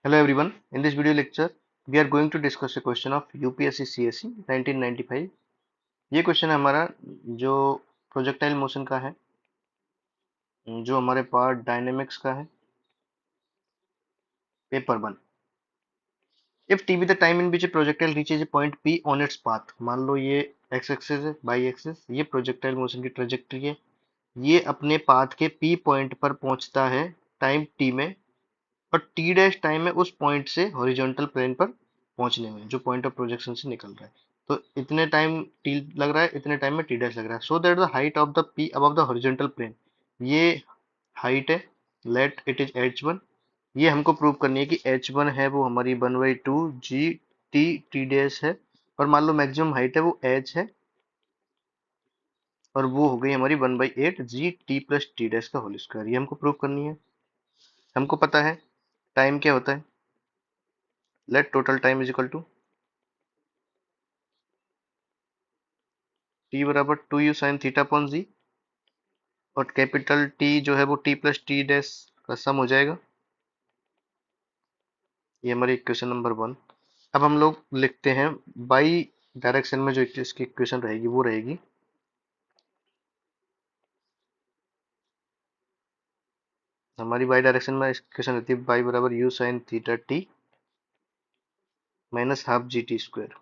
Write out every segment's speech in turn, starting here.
Hello everyone. In this video lecture, we are going to discuss a question of UPSC CSE 1995. ये question है हमारा जो projectile motion का है, जो हमारे पार्ट डायनेमिक्स का है, paper 1. If t be the time in which a projectile reaches a point P on its path, मान लो ये x एक्सिस है, y एक्सिस, ये प्रोजेक्टाइल मोशन की ट्रेजेक्टरी है, ये अपने पाथ के P पॉइंट पर पहुंचता है टाइम t में, और टी डैश टाइम है उस पॉइंट से हॉरिजॉन्टल प्लेन पर पहुंचने में, जो पॉइंट ऑफ प्रोजेक्शन से निकल रहा है. तो इतने टाइम टी लग रहा है, इतने टाइम में टी डैश लग रहा है. So that the height of the P above the horizontal plane, ये हाइट है. Let it is h1. ये हमको प्रूव करनी है कि h1 है वो हमारी 1/2 जी टी टी डैश है, और मान लो मैक्सिमम हाइट है वो h है, और वो हो गई हमारी 1/8 G T plus T dash का होल स्क्वायर. ये हमको प्रूव करनी है. हमको पता है टाइम क्या होता है. Let total time is equal to T बराबर 2u साइन थीटा अपॉन जी, और कैपिटल टी जो है वो टी प्लस टी डैश का सम हो जाएगा. ये हमारी इक्वेशन नंबर 1. अब हम लोग लिखते हैं बाई डायरेक्शन में जो इसकी इक्वेशन रहेगी वो रहेगी हमारी बाई डायरेक्शन में इक्वेशन रहती है बाई बराबर u sine theta t minus half g t square.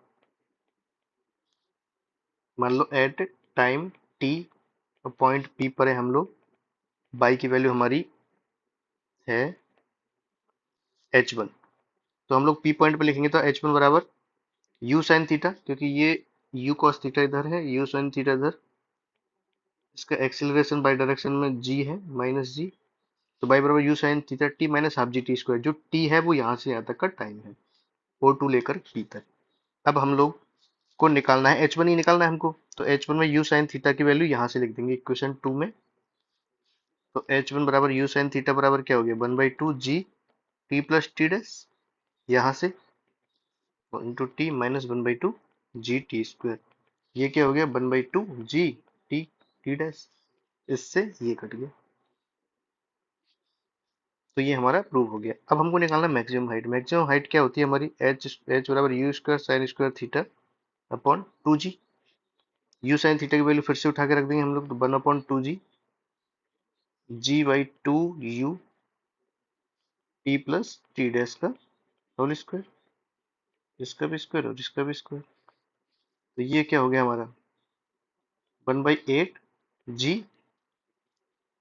मान लो at time t point p पर है हम लोग, बाई की वैल्यू हमारी है h1. तो हम लोग पी पॉइंट पर लिखेंगे तो h1 बराबर यू साइन थीटा, क्योंकि ये यू कॉस थीटा इधर है, यू साइन थीटा इधर, इसका एक्सीलरेशन बाई डायरेक्शन में जी है माइनस जी. तो बाई बराबर u sine theta t minus half g t square. जो टी है वो यहाँ से यहाँ तक का टाइम है, ओ टू लेकर टी तक. अब हम लोग को निकालना है एच वन ही निकालना है हमको. तो एच वन में यू साइन थीटा की वैल्यू यहाँ से लिख देंगे इक्वेशन 2 में. तो एच वन बराबर यू साइन थीटा बराबर क्या हो गया 1/2 G T plus T dash, यहाँ से इंटू टी माइनस 1/2 जी टी स्क्वायर. ये क्या हो गया 1/2 जी टी टी डैश, इससे ये कट गया. तो ये हमारा प्रूव हो गया. अब हमको निकालना मैक्सिमम हाइट. मैक्सिमम हाइट क्या होती है हमारी एच एच बराबर you square sine square theta upon 2g. You sine theta की वैल्यू फिर से उठा के रख देंगे हम लोग, तो 1/2g g/2u T plus T dash का होल स्क्वायर, इसका भी स्क्वायर और इसका भी स्क्वायर. तो ये क्या हो गया हमारा 1/8 जी.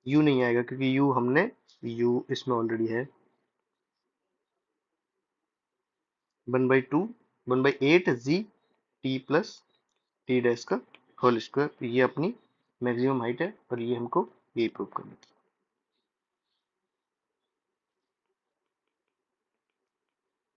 यू नहीं आएगा क्योंकि यू हमने यू इसमें ऑलरेडी है. 1/2 1/8 G T plus T dash का होल स्क्वायर. ये अपनी मैक्सिमम हाइट है और ये हमको यही प्रूव करनी थी.